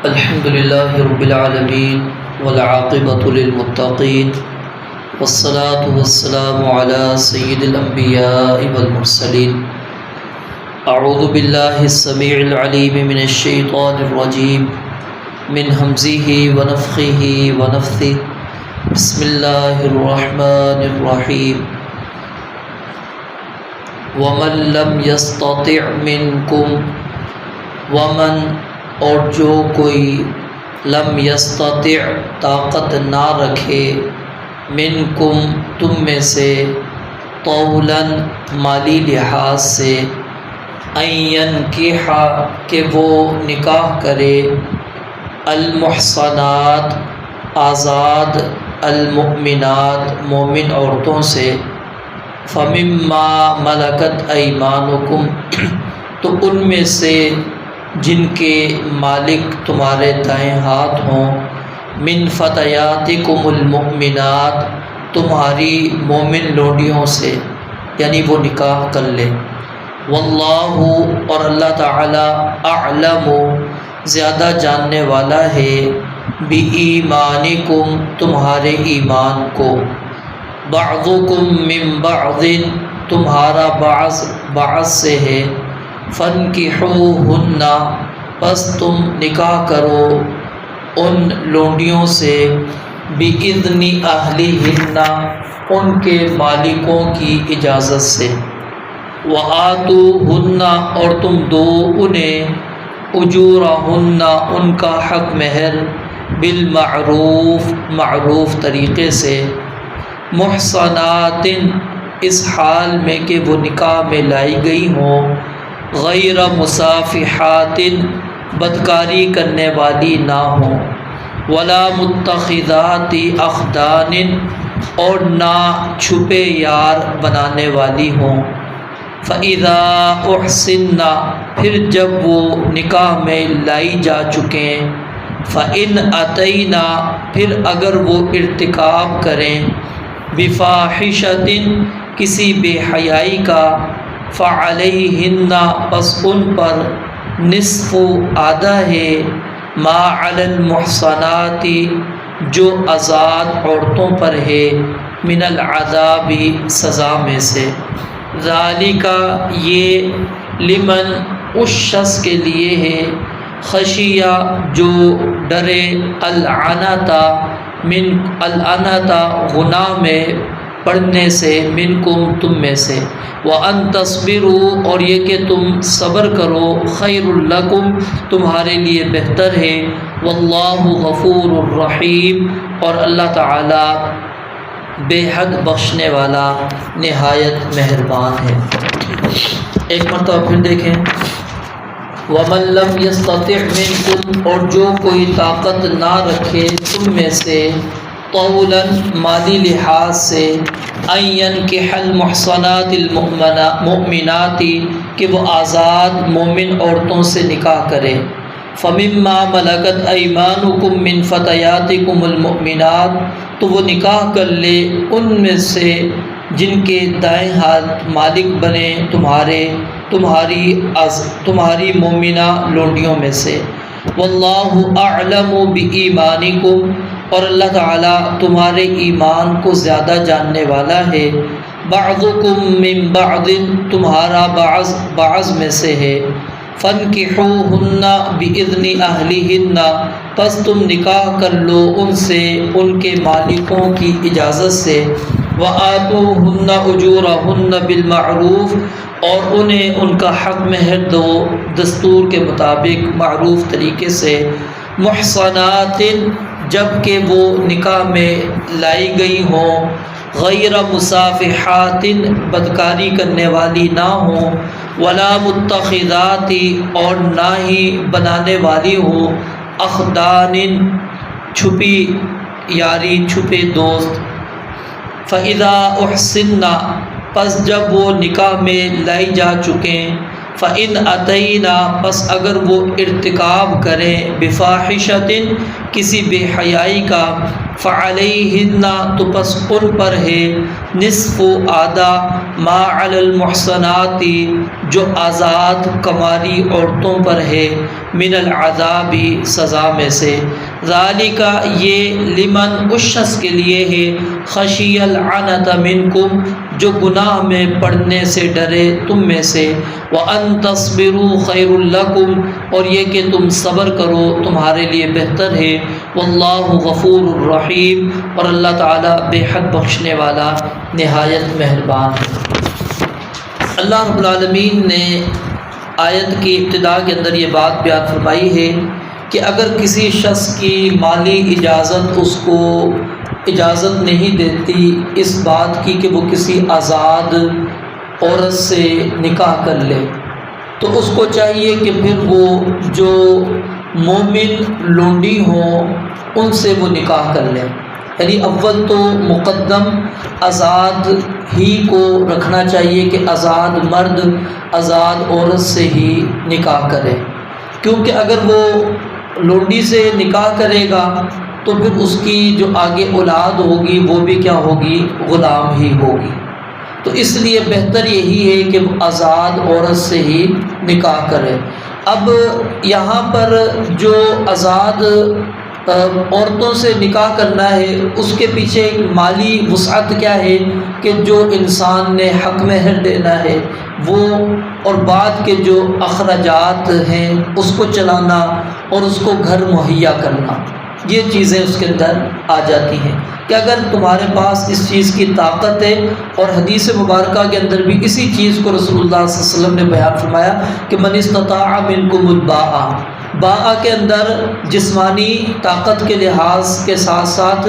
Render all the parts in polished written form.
الحمد لله رب العالمين والعاقبة للمتقين والصلاة والسلام على سيد الأنبياء والمرسلين. أعوذ بالله السميع العليم من الشيطان الرجيم من همزه ونفخه ونفثه. بسم الله الرحمن الرحيم. ومن لم يستطع منكم، ومن اور جو کوئی لم یستطع طاقت نہ رکھے، منکم تم میں سے، طولاً مالی لحاظ سے، ان ینکح کہ وہ نکاح کرے، المحصنات آزاد، المؤمنات مومن عورتوں سے، فمما ملکت ایمانکم تو ان میں سے جن کے مالک تمہارے دائیں ہاتھ ہوں، من فتیاتکم المؤمنات تمہاری مومن لونڈیوں سے، یعنی وہ نکاح کر لے. واللہ اور اللہ تعالی اعلم زیادہ جاننے والا ہے، بِایمانکم تمہارے ایمان کو، بعضکم من بعض تمہارا بعض سے ہے، فانکحوہن پس تم نکاح کرو ان لونڈیوں سے، بِإِذْنِ أَهْلِهِنَّ ان کے مالکوں کی اجازت سے، وَآتُوهُنَّ اور تم دو انہیں، أُجُورَهُنَّ ان کا حق مہر، بالمعروف معروف طریقے سے، محصنات اس حال میں کہ وہ نکاح میں لائی گئی ہوں، غیر مصافحات بدکاری کرنے والی نہ ہوں، ولا متخذات اخدان اور نہ چھپے یار بنانے والی ہوں، فَإِذَا أُحْصِنَّ پھر جب وہ نکاح میں لائی جا چکیں، فَإِنْ أَتَيْنَا پھر اگر وہ ارتکاب کریں، بِفَاحِشَةٍ کسی بے حیائی کا، فَعَلَيْهِنَّ پس ان پر، نصف آدھا ہے، ما علی المحصنات جو آزاد عورتوں پر ہے، من العذاب سزا میں سے، ذالک یہ، لمن اس شخص کے لیے ہے، خشیہ جو ڈرے، العنتا من العنتا گناہ میں پڑھنے سے، منکم تم میں سے، وَأَن تَصْبِرُوا اور یہ کہ تم صبر کرو، خیر لکم تمہارے لیے بہتر ہے، واللہ غفور الرحیم اور اللہ تعالی بے حد بخشنے والا نہایت مہربان ہے. ایک مرتبہ پھر دیکھیں، وَمَن لَّمْ يَسْتَطِعْ مِنكُمْ اور جو کوئی طاقت نہ رکھے تم میں سے، طولاً مالی لحاظ سے، ان ینکح المحصنات المؤمنات کہ وہ آزاد مومن عورتوں سے نکاح کرے، فمما ملکت ایمانکم من فتیاتکم المؤمنات تو وہ نکاح کر لے ان میں سے جن کے دائیں ہاتھ مالک بنے تمہاری مومنہ لونڈیوں میں سے، واللہ اعلم بایمانکم اور اللہ تعالیٰ تمہارے ایمان کو زیادہ جاننے والا ہے، بعضکم من بعض تمہارا بعض میں سے ہے، فانکحوہن بإذن اہلہن پس تم نکاح کر لو ان سے ان کے مالکوں کی اجازت سے، وآتوہن اجورہن بالمعروف اور انہیں ان کا حق مہر دو دستور کے مطابق معروف طریقے سے، محصنات جب کہ وہ نکاح میں لائی گئی ہوں، غیر مصافحات بدکاری کرنے والی نہ ہوں، ولا متخذات اور نہ ہی بنانے والی ہوں، اخدان چھپی یاری چھپے دوست، فَإِذَا أُحْصِنَّ پس جب وہ نکاح میں لائی جا چکیں، فَإِنْ أَتَيْنَا پس اگر وہ ارتکاب کریں بفاحشۃ کسی بے حیائی کا فعلیہن تو پس ان پر ہے نصف آدھا ما علی المحصنات جو آزاد کماری عورتوں پر ہے من العذاب سزا میں سے ذالک یہ لمن اس شخص کے لیے ہے خشی العنت منکم جو گناہ میں پڑنے سے ڈرے تم میں سے وَأَن تَصْبِرُوا خَيْرٌ لَكُمْ اور یہ کہ تم صبر کرو تمہارے لیے بہتر ہے واللہ غفور الرحیم اور اللہ تعالیٰ بے حد بخشنے والا نہایت مہربان ہے۔ اللہ رب العالمین نے آیت کی ابتدا کے اندر یہ بات بیان فرمائی ہے کہ اگر کسی شخص کی مالی اجازت اس کو اجازت نہیں دیتی اس بات کی کہ وہ کسی آزاد عورت سے نکاح کر لے تو اس کو چاہیے کہ پھر وہ جو مومن لونڈی ہوں ان سے وہ نکاح کر لے، یعنی اول تو مقدم آزاد ہی کو رکھنا چاہیے کہ آزاد مرد آزاد عورت سے ہی نکاح کرے، کیونکہ اگر وہ لونڈی سے نکاح کرے گا تو پھر اس کی جو آگے اولاد ہوگی وہ بھی کیا ہوگی، غلام ہی ہوگی۔ تو اس لیے بہتر یہی ہے کہ وہ آزاد عورت سے ہی نکاح کرے۔ اب یہاں پر جو آزاد عورتوں سے نکاح کرنا ہے اس کے پیچھے مالی وسعت کیا ہے کہ جو انسان نے حق مہر دینا ہے وہ، اور بعد کے جو اخراجات ہیں اس کو چلانا اور اس کو گھر مہیا کرنا، یہ چیزیں اس کے اندر آ جاتی ہیں کہ اگر تمہارے پاس اس چیز کی طاقت ہے، اور حدیث مبارکہ کے اندر بھی اسی چیز کو رسول اللہ صلی اللہ علیہ وسلم نے بیان فرمایا کہ من استطاع منکم الباء، باء کے اندر جسمانی طاقت کے لحاظ کے ساتھ ساتھ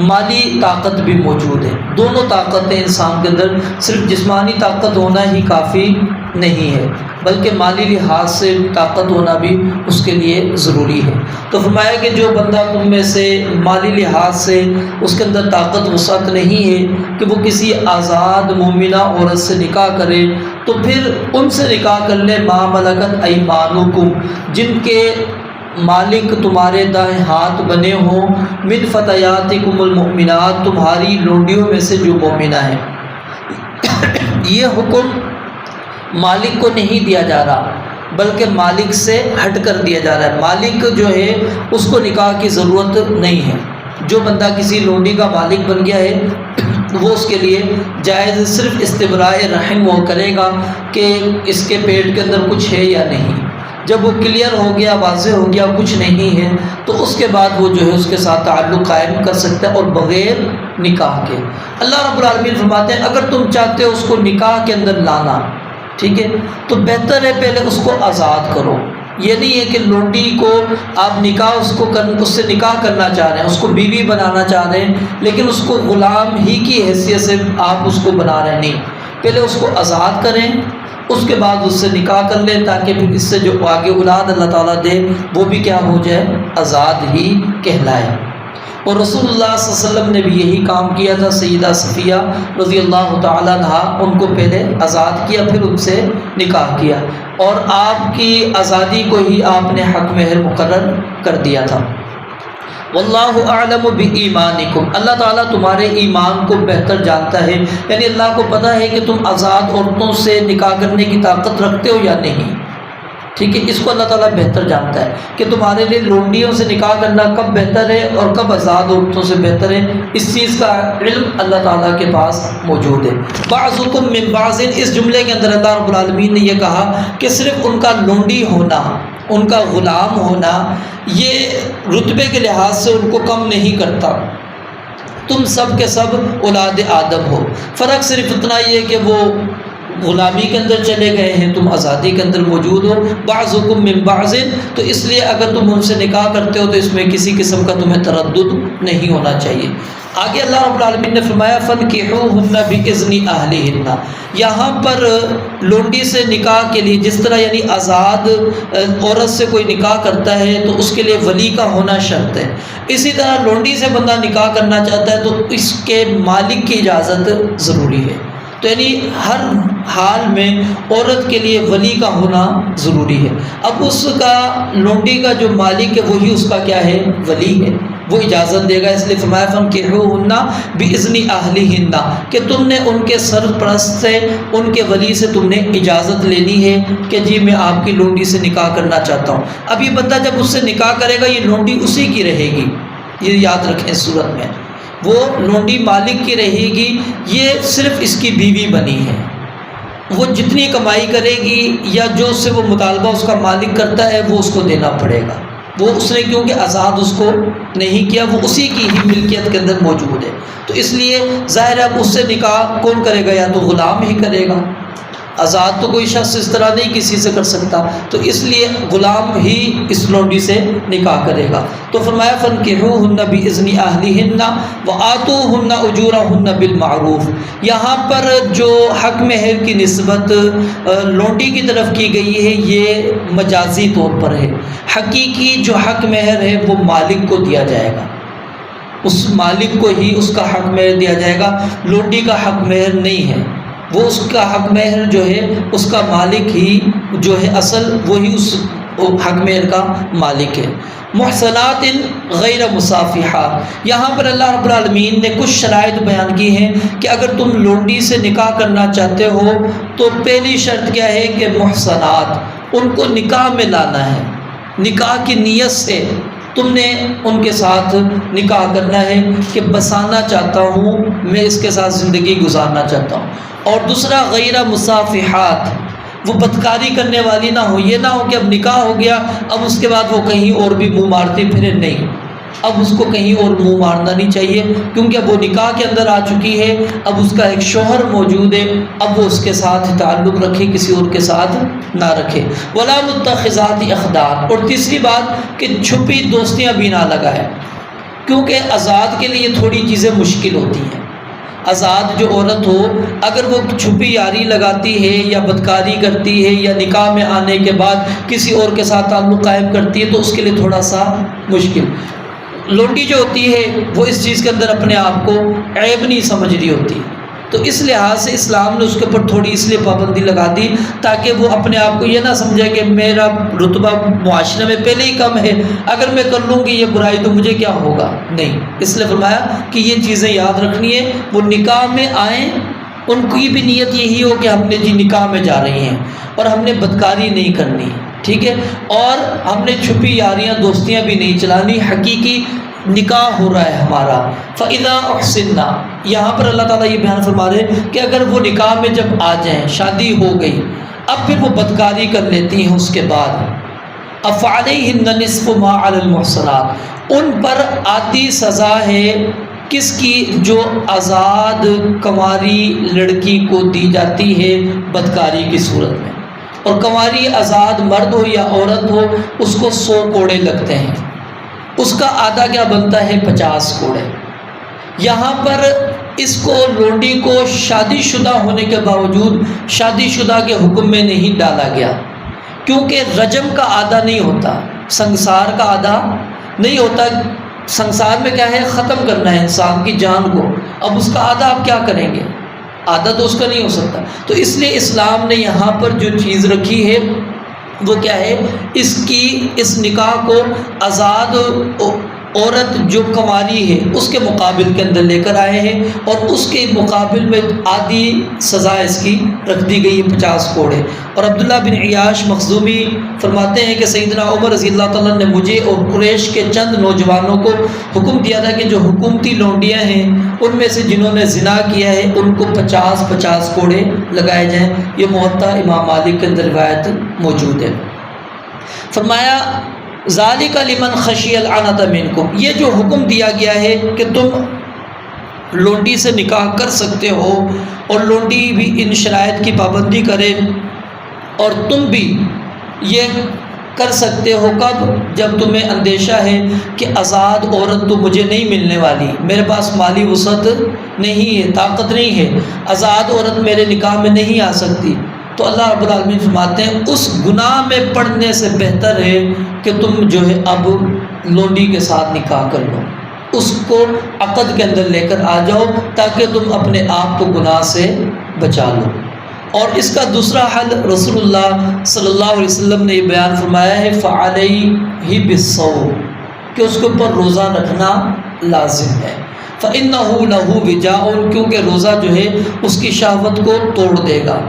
مالی طاقت بھی موجود ہے۔ دونوں طاقتیں انسان کے اندر، صرف جسمانی طاقت ہونا ہی کافی نہیں ہے بلکہ مالی لحاظ سے طاقت ہونا بھی اس کے لیے ضروری ہے۔ تو فرمایا کہ جو بندہ تم میں سے مالی لحاظ سے اس کے اندر طاقت وسعت نہیں ہے کہ وہ کسی آزاد مومنہ عورت سے نکاح کرے تو پھر ان سے نکاح کر لے ما ملکت ایمانکم، جن کے مالک تمہارے دائیں ہاتھ بنے ہوں، من فتیاتکم المؤمنات، تمہاری لونڈیوں میں سے جو مومنہ ہیں۔ یہ حکم مالک کو نہیں دیا جا رہا بلکہ مالک سے ہٹ کر دیا جا رہا ہے۔ مالک جو ہے اس کو نکاح کی ضرورت نہیں ہے، جو بندہ کسی لونڈی کا مالک بن گیا ہے وہ اس کے لیے جائز صرف استبراء رحم وہ کرے گا کہ اس کے پیٹ کے اندر کچھ ہے یا نہیں۔ جب وہ کلیئر ہو گیا، واضح ہو گیا کچھ نہیں ہے تو اس کے بعد وہ جو ہے اس کے ساتھ تعلق قائم کر سکتا ہے، اور بغیر نکاح کے۔ اللہ رب العالمین فرماتے ہیں اگر تم چاہتے ہو اس کو نکاح کے اندر لانا، ٹھیک ہے، تو بہتر ہے پہلے اس کو آزاد کرو۔ یہ نہیں ہے کہ لونڈی کو آپ نکاح اس سے نکاح کرنا چاہ رہے ہیں، اس کو بیوی بنانا چاہ رہے ہیں، لیکن اس کو غلام ہی کی حیثیت سے آپ اس کو بنا رہے ہیں، نہیں، پہلے اس کو آزاد کریں، اس کے بعد اس سے نکاح کر لیں تاکہ پھر اس سے جو آگے اولاد اللہ تعالیٰ دے وہ بھی کیا ہو جائے، آزاد ہی کہلائے۔ اور رسول اللہ صلی اللہ علیہ وسلم نے بھی یہی کام کیا تھا۔ سیدہ صفیہ رضی اللہ تعالیٰ عنہا ان کو پہلے آزاد کیا پھر ان سے نکاح کیا، اور آپ کی آزادی کو ہی آپ نے حق مہر مقرر کر دیا تھا۔ واللہ اعلم بایمانکم، اللہ تعالیٰ تمہارے ایمان کو بہتر جانتا ہے، یعنی اللہ کو پتہ ہے کہ تم آزاد عورتوں سے نکاح کرنے کی طاقت رکھتے ہو یا نہیں، ٹھیک ہے، اس کو اللہ تعالیٰ بہتر جانتا ہے کہ تمہارے لیے لونڈیوں سے نکاح کرنا کب بہتر ہے اور کب آزاد عورتوں سے بہتر ہے، اس چیز کا علم اللہ تعالیٰ کے پاس موجود ہے۔ بعضکم من بعض، اس جملے کے اندر اللہ رب العالمین نے یہ کہا کہ صرف ان کا لونڈی ہونا، ان کا غلام ہونا، یہ رتبے کے لحاظ سے ان کو کم نہیں کرتا، تم سب کے سب اولاد آدم ہو، فرق صرف اتنا ہی ہے کہ وہ غلامی کے اندر چلے گئے ہیں، تم آزادی کے اندر موجود ہو۔ بعضکم من بعض، تو اس لیے اگر تم ان سے نکاح کرتے ہو تو اس میں کسی قسم کا تمہیں تردد نہیں ہونا چاہیے۔ آگے اللہ رب العالمین نے فرمایا فَانْكِحُوهُنَّ بِإِذْنِ أَهْلِهِنَّ، یہاں پر لونڈی سے نکاح کے لیے جس طرح یعنی آزاد عورت سے کوئی نکاح کرتا ہے تو اس کے لیے ولی کا ہونا شرط ہے، اسی طرح لونڈی سے بندہ نکاح کرنا چاہتا ہے تو اس کے مالک کی اجازت ضروری ہے۔ تو یعنی ہر حال میں عورت کے لیے ولی کا ہونا ضروری ہے۔ اب اس کا لونڈی کا جو مالک ہے وہی اس کا کیا ہے؟ ولی ہے، وہ اجازت دے گا۔ اس لیے فرمایا فَانكِحُوهُنَّ بِإِذْنِ أَهْلِهِنَّ کہ تم نے ان کے سرپرست سے، ان کے ولی سے تم نے اجازت لینی ہے کہ جی میں آپ کی لونڈی سے نکاح کرنا چاہتا ہوں۔ اب یہ بندہ جب اس سے نکاح کرے گا یہ لونڈی اسی کی رہے گی، یہ یاد رکھیں اس صورت میں، وہ لونڈی مالک کی رہے گی، یہ صرف اس کی بیوی بنی ہے۔ وہ جتنی کمائی کرے گی یا جو اس سے وہ مطالبہ اس کا مالک کرتا ہے وہ اس کو دینا پڑے گا۔ وہ اس نے کیونکہ آزاد اس کو نہیں کیا، وہ اسی کی ہی ملکیت کے اندر موجود ہے، تو اس لیے ظاہر ہے اب اس سے نکاح کون کرے گا؟ یا تو غلام ہی کرے گا، آزاد تو کوئی شخص اس طرح نہیں کسی سے کر سکتا، تو اس لیے غلام ہی اس لونڈی سے نکاح کرے گا۔ تو فرمایا فَانكِحُوهُنَّ بِإِذْنِ أَهْلِهِنَّ وَآتُوهُنَّ أُجُورَهُنَّ بِالْمَعْرُوفِ۔ یہاں پر جو حق مہر کی نسبت لونڈی کی طرف کی گئی ہے یہ مجازی طور پر ہے، حقیقی جو حق مہر ہے وہ مالک کو دیا جائے گا، اس مالک کو ہی اس کا حق مہر دیا جائے گا، لونڈی کا حق مہر نہیں ہے، وہ اس کا حق مہر جو ہے اس کا مالک ہی جو ہے، اصل وہی اس حق مہر کا مالک ہے۔ محصنات غیر مصافحات، یہاں پر اللہ رب العالمین نے کچھ شرائط بیان کی ہیں کہ اگر تم لونڈی سے نکاح کرنا چاہتے ہو تو پہلی شرط کیا ہے کہ محصنات، ان کو نکاح میں لانا ہے، نکاح کی نیت سے تم نے ان کے ساتھ نکاح کرنا ہے کہ بسانا چاہتا ہوں، میں اس کے ساتھ زندگی گزارنا چاہتا ہوں۔ اور دوسرا غیر مصافحات، وہ بدکاری کرنے والی نہ ہو، یہ نہ ہو کہ اب نکاح ہو گیا اب اس کے بعد وہ کہیں اور بھی منہ مارتی پھرے، نہیں، اب اس کو کہیں اور منہ مارنا نہیں چاہیے، کیونکہ اب وہ نکاح کے اندر آ چکی ہے، اب اس کا ایک شوہر موجود ہے، اب وہ اس کے ساتھ تعلق رکھے، کسی اور کے ساتھ نہ رکھے۔ ولا متخذات اخدان، اور تیسری بات کہ چھپی دوستیاں بھی نہ لگائے، کیونکہ آزاد کے لیے تھوڑی چیزیں مشکل ہوتی ہیں۔ آزاد جو عورت ہو اگر وہ چھپی یاری لگاتی ہے یا بدکاری کرتی ہے یا نکاح میں آنے کے بعد کسی اور کے ساتھ تعلق قائم کرتی ہے تو اس کے لیے تھوڑا سا مشکل۔ لونڈی جو ہوتی ہے وہ اس چیز کے اندر اپنے آپ کو عیب نہیں سمجھ رہی ہوتی، تو اس لحاظ سے اسلام نے اس کے اوپر تھوڑی اس لیے پابندی لگا دی تاکہ وہ اپنے آپ کو یہ نہ سمجھے کہ میرا رتبہ معاشرے میں پہلے ہی کم ہے، اگر میں کر لوں گی یہ برائی تو مجھے کیا ہوگا، نہیں، اس لیے فرمایا کہ یہ چیزیں یاد رکھنی ہے، وہ نکاح میں آئیں، ان کی بھی نیت یہی ہو کہ ہم نے جی نکاح میں جا رہی ہیں اور ہم نے بدکاری نہیں کرنی، ٹھیک ہے، اور ہم نے چھپی یاریاں دوستیاں بھی نہیں چلانی، حقیقی نکاح ہو رہا ہے ہمارا۔ فَإِذَا أُحْسِنَّا، یہاں پر اللہ تعالیٰ یہ بیان فرما رہے ہیں کہ اگر وہ نکاح میں جب آ جائیں، شادی ہو گئی، اب پھر وہ بدکاری کر لیتی ہیں اس کے بعد، أَفَعَلَيْهِنَّ نِصْفُ مَا عَلَى الْمُحْصَنَاتِ، ان پر آتی سزا ہے کس کی؟ جو آزاد کنواری لڑکی کو دی جاتی ہے بدکاری کی صورت میں، اور کنواری آزاد مرد ہو یا عورت ہو اس کو 100 کوڑے لگتے ہیں، اس کا آدھا کیا بنتا ہے؟ 50 کوڑے۔ یہاں پر اس کو لونڈی کو شادی شدہ ہونے کے باوجود شادی شدہ کے حکم میں نہیں ڈالا گیا، کیونکہ رجم کا آدھا نہیں ہوتا، سنسار کا آدھا نہیں ہوتا، سنسار میں کیا ہے؟ ختم کرنا ہے انسان کی جان کو، اب اس کا آدھا آپ کیا کریں گے؟ آدھا تو اس کا نہیں ہو سکتا، تو اس لیے اسلام نے یہاں پر جو چیز رکھی ہے وہ کیا ہے؟ اس نکاح کو آزاد عورت جو کنواری ہے اس کے مقابل کے اندر لے کر آئے ہیں، اور اس کے مقابل میں آدھی سزا اس کی رکھ دی گئی ہے 50 کوڑے۔ اور عبداللہ بن عیاش مخزومی فرماتے ہیں کہ سیدنا عمر رضی اللہ تعالیٰ نے مجھے اور قریش کے چند نوجوانوں کو حکم دیا تھا کہ جو حکومتی لونڈیاں ہیں ان میں سے جنہوں نے زنا کیا ہے ان کو 50 کوڑے لگائے جائیں۔ یہ موطا امام مالک کے اندر روایت موجود ہے۔ فرمایا ذالک لمن خشی العنت منکم، یہ جو حکم دیا گیا ہے کہ تم لونڈی سے نکاح کر سکتے ہو اور لونڈی بھی ان شرائط کی پابندی کرے، اور تم بھی یہ کر سکتے ہو کب؟ جب تمہیں اندیشہ ہے کہ آزاد عورت تو مجھے نہیں ملنے والی، میرے پاس مالی وسعت نہیں ہے، طاقت نہیں ہے، آزاد عورت میرے نکاح میں نہیں آ سکتی، تو اللہ رب العالمین فرماتے ہیں اس گناہ میں پڑنے سے بہتر ہے کہ تم جو ہے اب لونڈی کے ساتھ نکاح کر لو، اس کو عقد کے اندر لے کر آ جاؤ تاکہ تم اپنے آپ کو گناہ سے بچا لو۔ اور اس کا دوسرا حل رسول اللہ صلی اللہ علیہ وسلم نے یہ بیان فرمایا ہے فعلیہ بالصوم، کہ اس کے اوپر روزہ رکھنا لازم ہے۔ فإنہ لہ وجاء، کیونکہ روزہ جو ہے اس کی شہوت کو توڑ دے گا،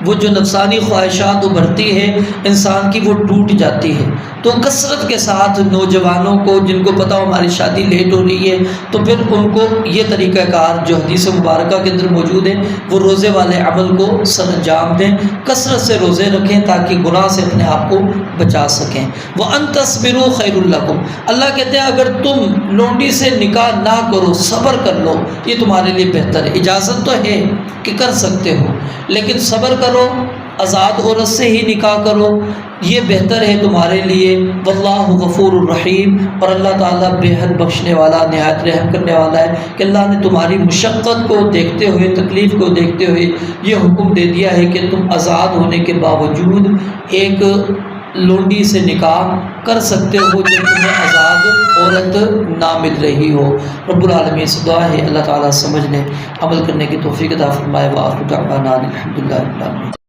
وہ جو نفسانی خواہشات ابھرتی ہے انسان کی وہ ٹوٹ جاتی ہے۔ تو کثرت کے ساتھ نوجوانوں کو جن کو پتہ ہو ہماری شادی لیٹ ہو رہی ہے تو پھر ان کو یہ طریقہ کار جو حدیث مبارکہ کے اندر موجود ہے وہ روزے والے عمل کو سر انجام دیں، کثرت سے روزے رکھیں تاکہ گناہ سے اپنے آپ کو بچا سکیں۔ وَأَن تَصْبِرُوا خَيْرٌ لَكُمْ، اللہ کہتے ہیں اگر تم لونڈی سے نکاح نہ کرو، صبر کر لو، یہ تمہارے لیے بہتر ہے۔ اجازت تو ہے کہ کر سکتے ہو لیکن صبر کرو، آزاد عورت سے ہی نکاح کرو، یہ بہتر ہے تمہارے لیے۔ واللہ غفور الرحیم، اور اللہ تعالیٰ بے حد بخشنے والا نہایت رحم کرنے والا ہے کہ اللہ نے تمہاری مشقت کو دیکھتے ہوئے، تکلیف کو دیکھتے ہوئے یہ حکم دے دیا ہے کہ تم آزاد ہونے کے باوجود ایک لونڈی سے نکاح کر سکتے ہو جب تمہیں آزاد عورت نہ مل رہی ہو۔ رب العالمین سے دعا ہے اللہ تعالیٰ سمجھنے عمل کرنے کی توفیق عطا فرمائے۔ وآخر دعوانا الحمدللہ رب العالمین۔